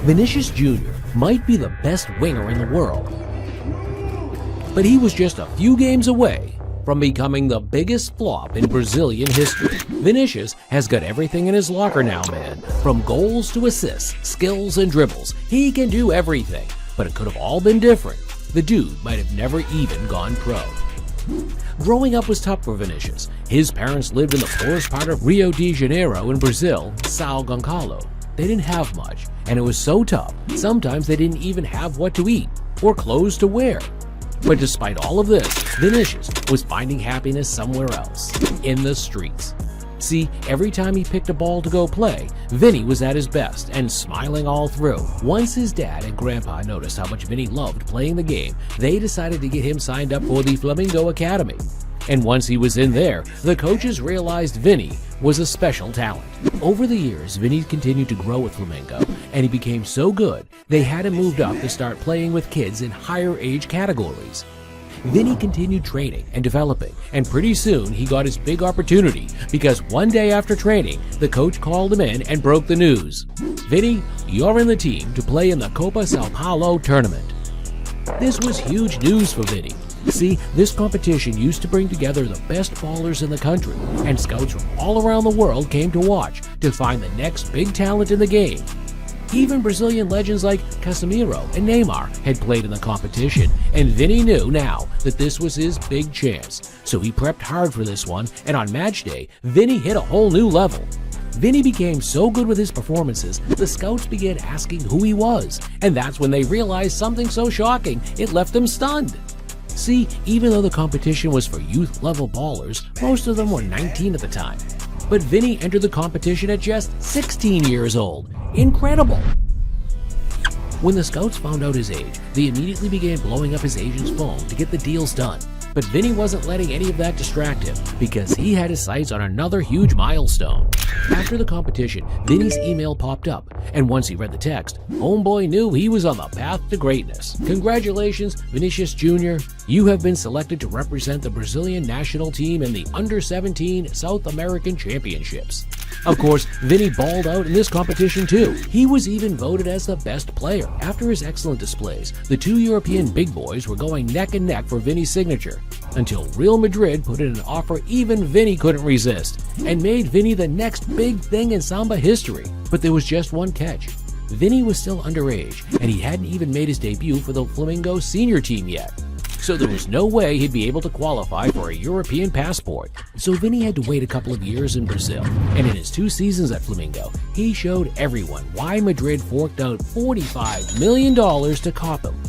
Vinicius Junior might be the best winger in the world, but he was just a few games away from becoming the biggest flop in Brazilian history. Vinicius has got everything in his locker now, man. From goals to assists, skills and dribbles. He can do everything, but it could have all been different. The dude might have never even gone pro. Growing up was tough for Vinicius. His parents lived in the poorest part of Rio de Janeiro in Brazil, São Gonçalo. They didn't have much, and it was so tough, sometimes they didn't even have what to eat or clothes to wear. But despite all of this, Vinicius was finding happiness somewhere else, in the streets. See, every time he picked a ball to go play, Vinny was at his best and smiling all through. Once his dad and grandpa noticed how much Vinny loved playing the game, they decided to get him signed up for the Flamengo Academy. And once he was in there, the coaches realized Vinny was a special talent. Over the years, Vinny continued to grow with Flamengo, and he became so good, they had him moved up to start playing with kids in higher age categories. Vinny continued training and developing, and pretty soon he got his big opportunity because one day after training, the coach called him in and broke the news. Vinny, you're in the team to play in the Copa Sao Paulo tournament. This was huge news for Vinny. See, this competition used to bring together the best ballers in the country, and scouts from all around the world came to watch to find the next big talent in the game. Even Brazilian legends like Casemiro and Neymar had played in the competition, and Vinny knew now that this was his big chance. So he prepped hard for this one, and on match day, Vinny hit a whole new level. Vinny became so good with his performances, the scouts began asking who he was, and that's when they realized something so shocking, it left them stunned. See, even though the competition was for youth-level ballers, most of them were 19 at the time. But Vinny entered the competition at just 16 years old. Incredible! When the scouts found out his age, they immediately began blowing up his agent's phone to get the deals done. But Vinny wasn't letting any of that distract him because he had his sights on another huge milestone. After the competition, Vinny's email popped up, and once he read the text, homeboy knew he was on the path to greatness. Congratulations, Vinicius Junior. You have been selected to represent the Brazilian national team in the Under-17 South American Championships. Of course, Vinny balled out in this competition too. He was even voted as the best player. After his excellent displays, the two European big boys were going neck and neck for Vinny's signature, until Real Madrid put in an offer even Vinny couldn't resist, and made Vinny the next big thing in Samba history. But there was just one catch. Vinny was still underage, and he hadn't even made his debut for the Flamengo senior team yet. So there was no way he'd be able to qualify for a European passport. So Vinny had to wait a couple of years in Brazil, and in his 2 seasons at Flamengo, he showed everyone why Madrid forked out $45 million to cop him.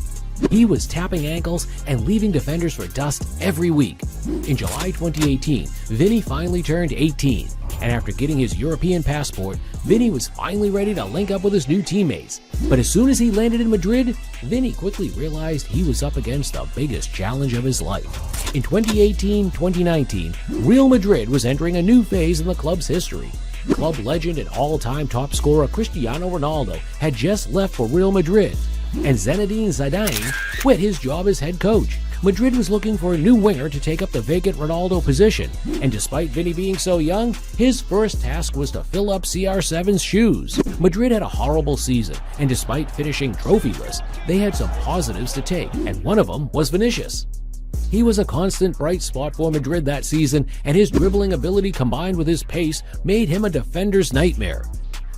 He was tapping ankles and leaving defenders for dust every week. In July 2018, Vinny finally turned 18, and after getting his European passport, Vinny was finally ready to link up with his new teammates. But as soon as he landed in Madrid, Vinny quickly realized he was up against the biggest challenge of his life. In 2018-2019, Real Madrid was entering a new phase in the club's history. Club legend and all-time top scorer Cristiano Ronaldo had just left for Real Madrid, and Zinedine Zidane quit his job as head coach. Madrid was looking for a new winger to take up the vacant Ronaldo position, and despite Vinny being so young, his first task was to fill up CR7's shoes. Madrid had a horrible season, and despite finishing trophyless, they had some positives to take, and one of them was Vinicius. He was a constant bright spot for Madrid that season, and his dribbling ability combined with his pace made him a defender's nightmare.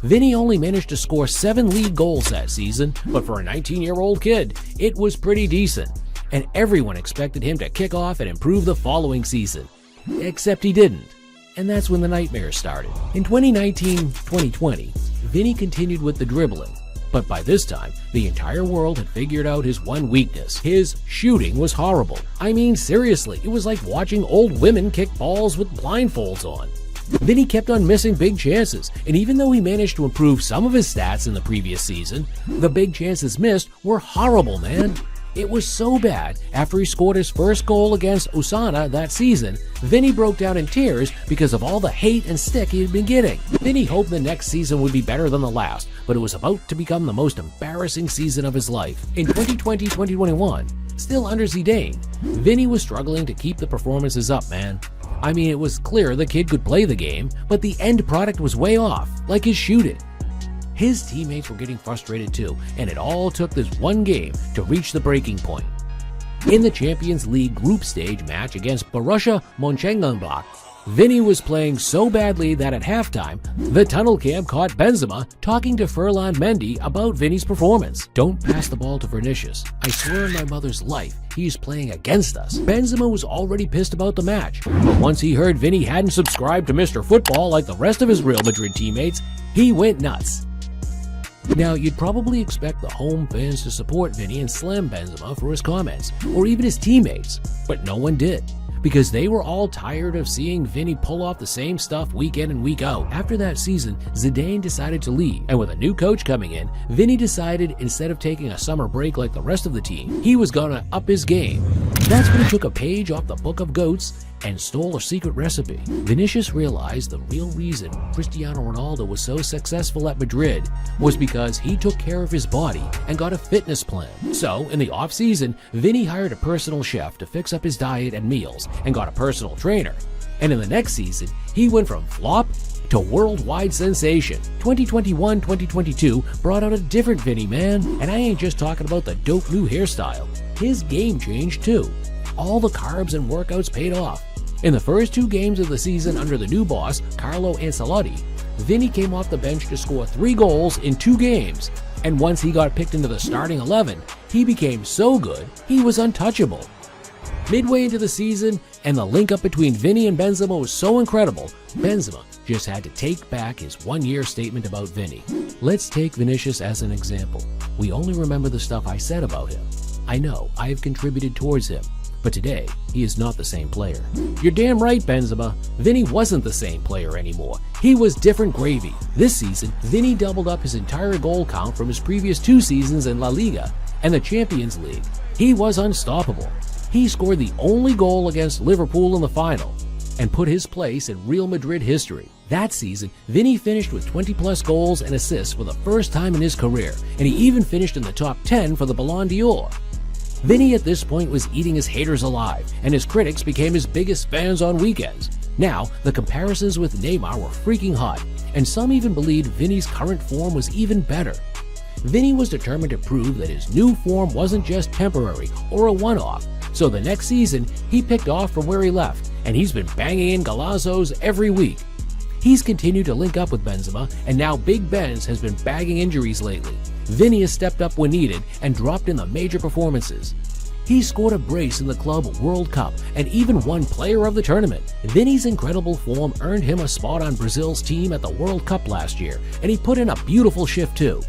Vinny only managed to score 7 league goals that season, but for a 19-year-old kid, it was pretty decent. And everyone expected him to kick off and improve the following season. Except he didn't. And that's when the nightmares started. In 2019-2020, Vinny continued with the dribbling. But by this time, the entire world had figured out his one weakness. His shooting was horrible. I mean, seriously, it was like watching old women kick balls with blindfolds on. Vinny kept on missing big chances, and even though he managed to improve some of his stats in the previous season, the big chances missed were horrible, man. It was so bad, after he scored his first goal against Osasuna that season, Vinny broke down in tears because of all the hate and stick he had been getting. Vinny hoped the next season would be better than the last, but it was about to become the most embarrassing season of his life. In 2020-2021, still under Zidane, Vinny was struggling to keep the performances up, man. I mean, it was clear the kid could play the game, but the end product was way off, like his shooting. His teammates were getting frustrated too, and it all took this one game to reach the breaking point. In the Champions League group stage match against Borussia Mönchengladbach, Vinny was playing so badly that at halftime, the tunnel cam caught Benzema talking to Ferland Mendy about Vinny's performance. "Don't pass the ball to Vinicius. I swear on my mother's life, he's playing against us." Benzema was already pissed about the match, but once he heard Vinny hadn't subscribed to Mr. Football like the rest of his Real Madrid teammates, he went nuts. Now, you'd probably expect the home fans to support Vinny and slam Benzema for his comments, or even his teammates, but no one did, because they were all tired of seeing Vinny pull off the same stuff week in and week out. After that season, Zidane decided to leave, and with a new coach coming in, Vinny decided instead of taking a summer break like the rest of the team, he was gonna up his game. That's when he took a page off the Book of Goats and stole a secret recipe. Vinicius realized the real reason Cristiano Ronaldo was so successful at Madrid was because he took care of his body and got a fitness plan. So, in the off-season, Vinny hired a personal chef to fix up his diet and meals and got a personal trainer. And in the next season, he went from flop to worldwide sensation. 2021-2022 brought out a different Vinny, man. And I ain't just talking about the dope new hairstyle. His game changed too. All the carbs and workouts paid off. In the first 2 games of the season under the new boss, Carlo Ancelotti, Vinny came off the bench to score 3 goals in 2 games. And once he got picked into the starting 11, he became so good, he was untouchable. Midway into the season, and the link-up between Vinny and Benzema was so incredible, Benzema just had to take back his one-year statement about Vinny. Let's take Vinicius as an example. We only remember the stuff I said about him. I know I have contributed towards him, but today, he is not the same player. You're damn right, Benzema. Vinny wasn't the same player anymore. He was different gravy. This season, Vinny doubled up his entire goal count from his previous 2 seasons in La Liga and the Champions League. He was unstoppable. He scored the only goal against Liverpool in the final and put his place in Real Madrid history. That season, Vinny finished with 20-plus goals and assists for the first time in his career, and he even finished in the top 10 for the Ballon d'Or. Vinny at this point was eating his haters alive, and his critics became his biggest fans on weekends. Now, the comparisons with Neymar were freaking hot, and some even believed Vinny's current form was even better. Vinny was determined to prove that his new form wasn't just temporary or a one-off, so the next season, he picked off from where he left, and he's been banging in golazos every week. He's continued to link up with Benzema, and now Big Benz has been bagging injuries lately. Vinny has stepped up when needed and dropped in the major performances. He scored a brace in the Club World Cup and even won Player of the Tournament. Vinny's incredible form earned him a spot on Brazil's team at the World Cup last year, and he put in a beautiful shift too.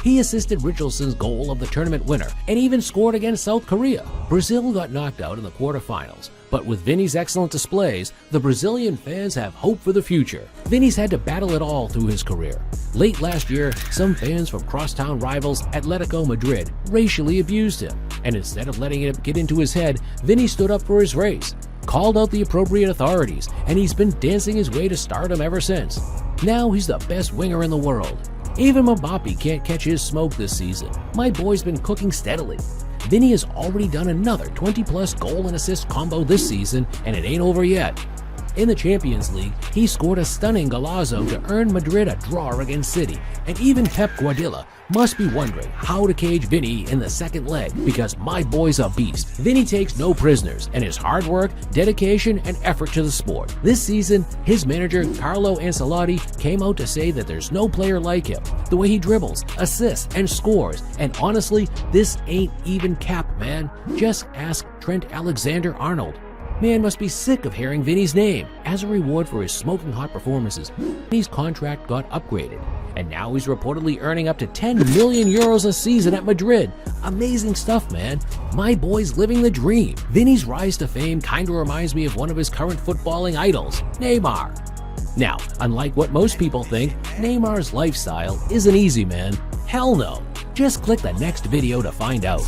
He assisted Richarlison's goal of the tournament winner and even scored against South Korea. Brazil got knocked out in the quarterfinals, but with Vinny's excellent displays, the Brazilian fans have hope for the future. Vinny's had to battle it all through his career. Late last year, some fans from crosstown rivals Atletico Madrid racially abused him, and instead of letting it get into his head, Vinny stood up for his race, called out the appropriate authorities, and he's been dancing his way to stardom ever since. Now he's the best winger in the world. Even Mbappe can't catch his smoke this season. My boy's been cooking steadily. Vinny has already done another 20-plus goal and assist combo this season, and it ain't over yet. In the Champions League, he scored a stunning golazo to earn Madrid a draw against City, and even Pep Guardiola must be wondering how to cage Vinny in the second leg, because my boy's a beast. Vinny takes no prisoners, and his hard work, dedication, and effort to the sport. This season, his manager, Carlo Ancelotti, came out to say that there's no player like him. The way he dribbles, assists, and scores, and honestly, this ain't even cap, man. Just ask Trent Alexander-Arnold. Man must be sick of hearing Vinny's name. As a reward for his smoking hot performances, Vinny's contract got upgraded, and now he's reportedly earning up to 10 million euros a season at Madrid. Amazing stuff, man. My boy's living the dream. Vinny's rise to fame kinda reminds me of one of his current footballing idols, Neymar. Now, unlike what most people think, Neymar's lifestyle isn't easy, man. Hell no. Just click the next video to find out.